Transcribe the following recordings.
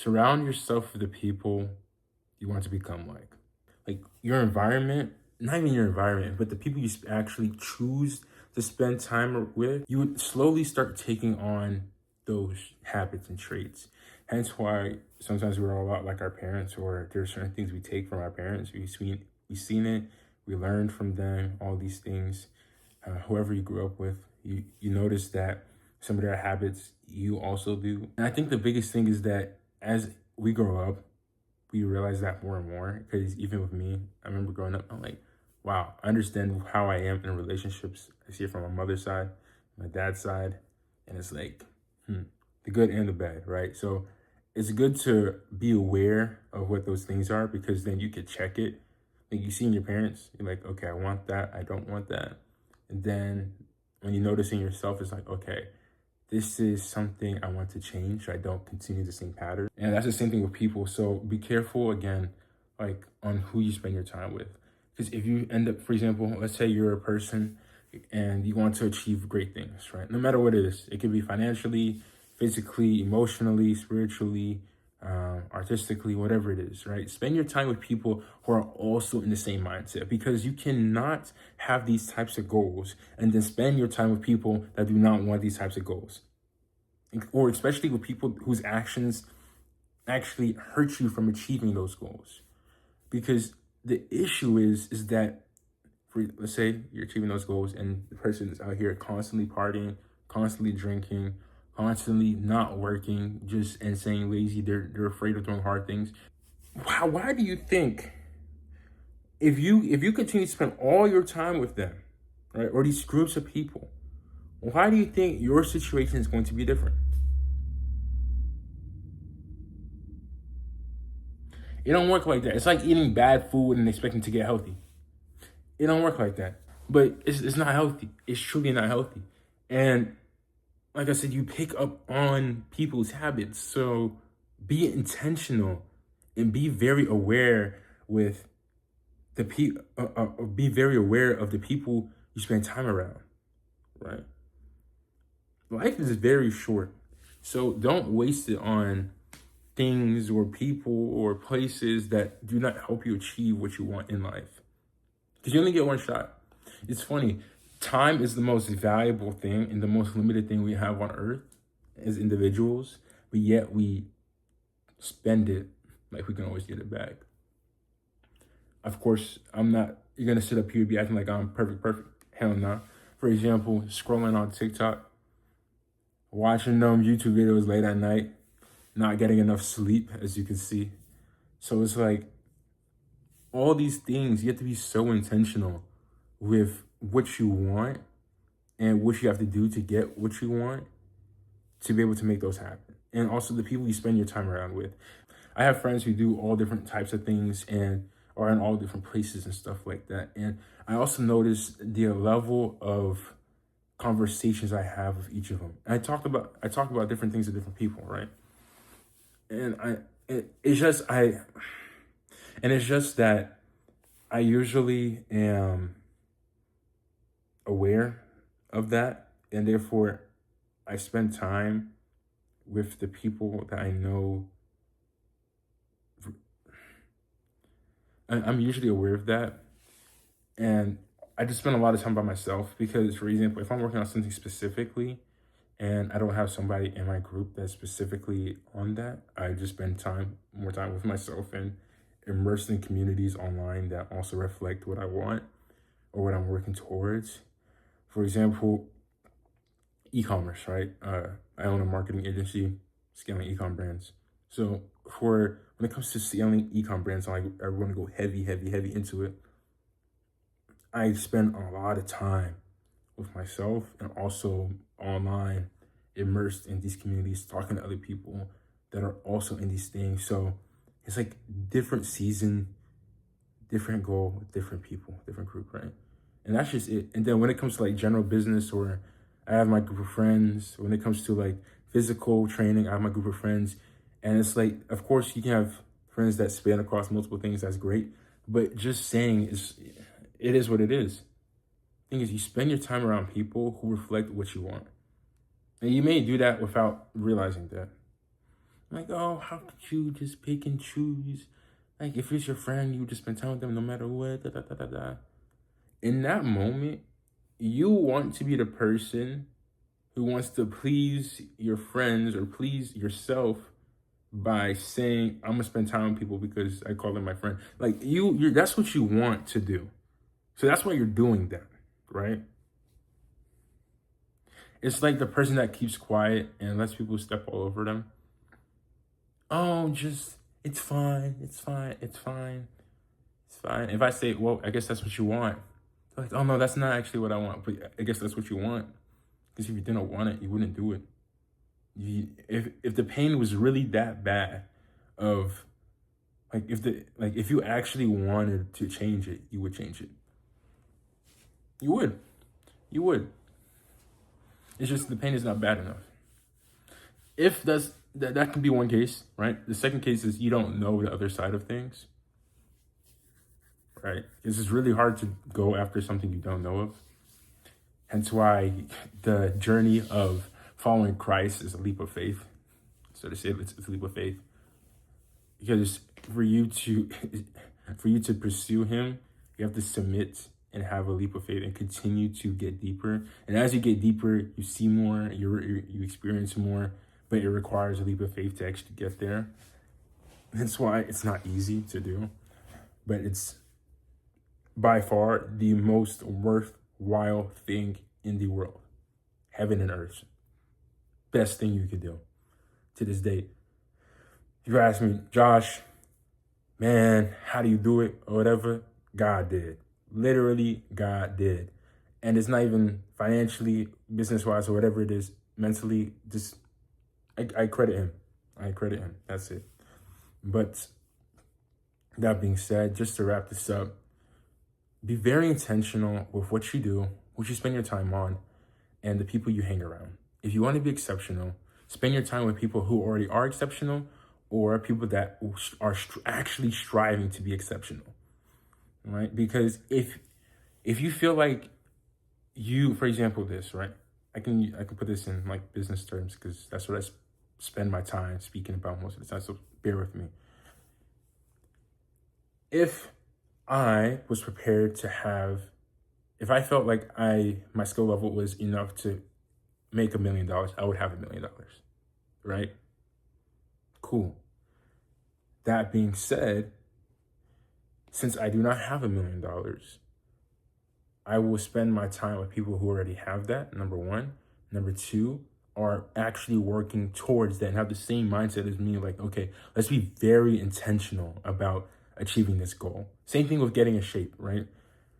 Surround yourself with the people you want to become like. Like your environment, not even your environment, but the people you actually choose to spend time with, you would slowly start taking on those habits and traits. Hence why sometimes we're a lot like our parents, or there are certain things we take from our parents. We've seen it, we learned from them, all these things. Whoever you grew up with, you notice that some of their habits you also do. And I think the biggest thing is that as we grow up, we realize that more and more. Because even with me, I remember growing up, I'm like, wow, I understand how I am in relationships. I see it from my mother's side, my dad's side, and it's like, the good and the bad, right? So it's good to be aware of what those things are, because then you could check it. Like you see in your parents, you're like, okay, I want that, I don't want that. And then when you notice in yourself, it's like, okay, this is something I want to change. So I don't continue the same pattern. And that's the same thing with people. So be careful again, like on who you spend your time with. Because if you end up, for example, let's say you're a person and you want to achieve great things, right? No matter what it is, it could be financially, physically, emotionally, spiritually, artistically, whatever it is, right? Spend your time with people who are also in the same mindset, because you cannot have these types of goals and then spend your time with people that do not want these types of goals, or especially with people whose actions actually hurt you from achieving those goals. Because the issue is that, for let's say you're achieving those goals and the person is out here constantly partying, constantly drinking, constantly not working, just and saying lazy. They're afraid of doing hard things. Why do you think, if you continue to spend all your time with them, right, or these groups of people, why do you think your situation is going to be different? It don't work like that. It's like eating bad food and expecting to get healthy. It don't work like that. But it's not healthy. It's truly not healthy. And like I said, you pick up on people's habits. So be intentional and be very aware with the people. Be very aware of the people you spend time around. Right? Life is very short, so don't waste it on things or people or places that do not help you achieve what you want in life. Because you only get one shot. It's funny. Time is the most valuable thing and the most limited thing we have on earth as individuals, but yet we spend it like we can always get it back. Of course, I'm not, you're going to sit up here and be acting like I'm perfect. Hell no. For example, scrolling on TikTok, watching them YouTube videos late at night, not getting enough sleep, as you can see. So it's like all these things, you have to be so intentional with what you want and what you have to do to get what you want to be able to make those happen. And also the people you spend your time around with. I have friends who do all different types of things and are in all different places and stuff like that. And I also notice the level of conversations I have with each of them. And I talk about different things to different people, right? And it's just that I usually am aware of that, and therefore I spend time with the people that I know. I'm usually aware of that, and I just spend a lot of time by myself because, for example, if I'm working on something specifically and I don't have somebody in my group that's specifically on that, I just spend more time with myself and immersed in communities online that also reflect what I want or what I'm working towards. For example, e-commerce, right? I own a marketing agency scaling e-com brands. So for when it comes to scaling e-com brands, I want to go heavy into it. I spend a lot of time with myself and also online, immersed in these communities, talking to other people that are also in these things. So it's like different season, different goal, different people, different group, right? And that's just it. And then when it comes to like general business, or I have my group of friends. When it comes to like physical training, I have my group of friends. And it's like, of course, you can have friends that span across multiple things. That's great. But just saying it is what it is. Thing is, you spend your time around people who reflect what you want. And you may do that without realizing that. I'm like, oh, how could you just pick and choose? Like, if it's your friend, you just spend time with them no matter what. Da, da, da, da, da. In that moment, you want to be the person who wants to please your friends or please yourself by saying, I'm gonna spend time with people because I call them my friend. Like you're that's what you want to do. So that's why you're doing that, right? It's like the person that keeps quiet and lets people step all over them. Oh, just it's fine, it's fine, it's fine, it's fine. If I say, well, I guess that's what you want. They're like, oh no, that's not actually what I want, but I guess that's what you want. Because if you didn't want it, you wouldn't do it. If the pain was really that bad, of if you actually wanted to change it, you would change it. You would. You would. It's just the pain is not bad enough. If that can be one case, right? The second case is you don't know the other side of things, right? Because it's really hard to go after something you don't know of. Hence why the journey of following Christ is a leap of faith. So to say, it's a leap of faith. Because for you to pursue him, you have to submit and have a leap of faith and continue to get deeper. And as you get deeper, you see more, you experience more, but it requires a leap of faith to actually get there. That's why it's not easy to do, but it's by far the most worthwhile thing in the world. Heaven and earth. Best thing you could do to this date. If you ask me, Josh, man, how do you do it or whatever? God did. Literally, God did. And it's not even financially, business-wise, or whatever it is, mentally, just, I credit him. I credit him. That's it. But that being said, just to wrap this up, be very intentional with what you do, what you spend your time on, and the people you hang around. If you want to be exceptional, spend your time with people who already are exceptional or people that are actually striving to be exceptional, right? Because if you feel like you, for example, this, right? I can put this in like business terms because that's what I spend my time speaking about most of the time. So bear with me. If I was prepared to have, if I felt like my skill level was enough to make $1 million, I would have $1 million, right? Cool. That being said, since I do not have $1 million, I will spend my time with people who already have that, number one. Number two, are actually working towards that and have the same mindset as me. Like, okay, let's be very intentional about achieving this goal. Same thing with getting in shape, right?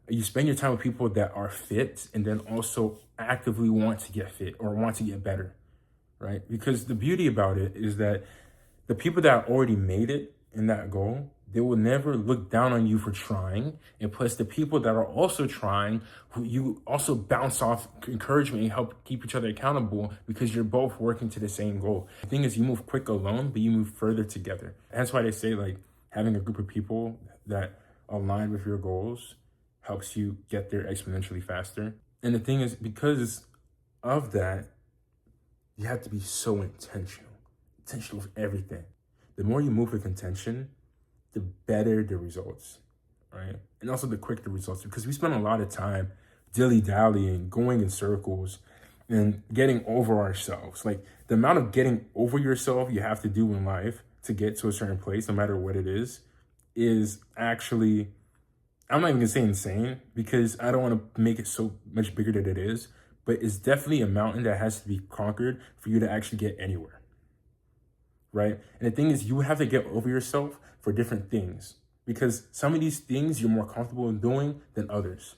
You spend your time with people that are fit and then also actively want to get fit or want to get better, right? Because the beauty about it is that the people that already made it in that goal, they will never look down on you for trying. And plus the people that are also trying, who you also bounce off encouragement and help keep each other accountable because you're both working to the same goal. The thing is, you move quick alone, but you move further together. That's why they say like having a group of people that align with your goals helps you get there exponentially faster. And the thing is, because of that, you have to be so intentional with everything. The more you move with intention, the better the results, right? And also the quicker the results, because we spend a lot of time dilly-dallying, going in circles, and getting over ourselves. Like the amount of getting over yourself you have to do in life to get to a certain place, no matter what it is actually, I'm not even gonna say insane because I don't want to make it so much bigger than it is, but it's definitely a mountain that has to be conquered for you to actually get anywhere, right? And the thing is, you have to get over yourself for different things because some of these things you're more comfortable in doing than others,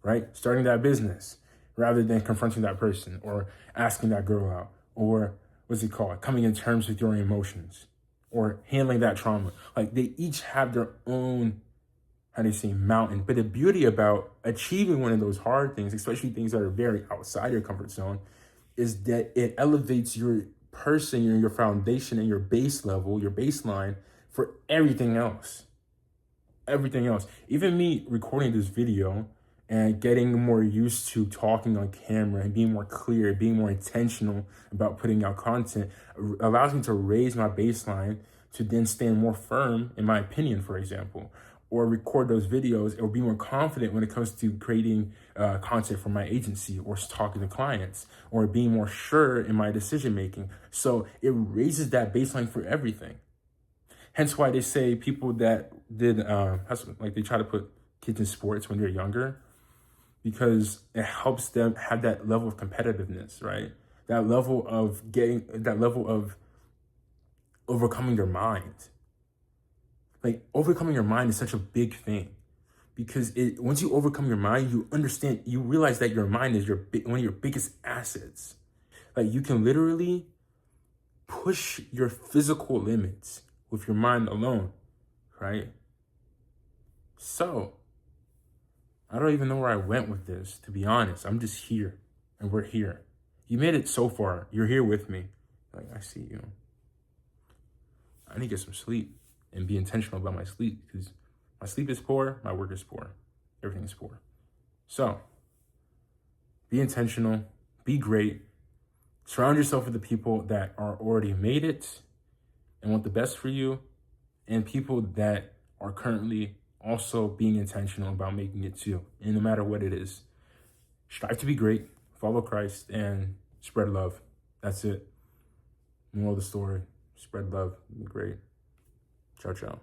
right? Starting that business rather than confronting that person or asking that girl out or what's it called? Coming in terms with your emotions or handling that trauma. Like they each have their own, how do you say, mountain. But the beauty about achieving one of those hard things, especially things that are very outside your comfort zone, is that it elevates your person, your foundation and your base level, your baseline for everything else. Everything else. Even me recording this video and getting more used to talking on camera and being more clear, being more intentional about putting out content allows me to raise my baseline to then stand more firm in my opinion, for example, or record those videos or be more confident when it comes to creating content for my agency or talking to clients or being more sure in my decision making. So it raises that baseline for everything. Hence why they say people that did, like they try to put kids in sports when they're younger, because it helps them have that level of competitiveness, right? That level of overcoming their mind. Like overcoming your mind is such a big thing because once you overcome your mind, you realize that your mind is one of your biggest assets. Like you can literally push your physical limits with your mind alone, right? So, I don't even know where I went with this, to be honest. I'm just here, and we're here. You made it so far. You're here with me. Like, I see you. I need to get some sleep and be intentional about my sleep because my sleep is poor, my work is poor, everything is poor. So, be intentional, be great, surround yourself with the people that are already made it and want the best for you, and people that are currently also being intentional about making it too. And no matter what it is, strive to be great, follow Christ, and spread love. That's it. Moral of the story, spread love, be great. Ciao, ciao.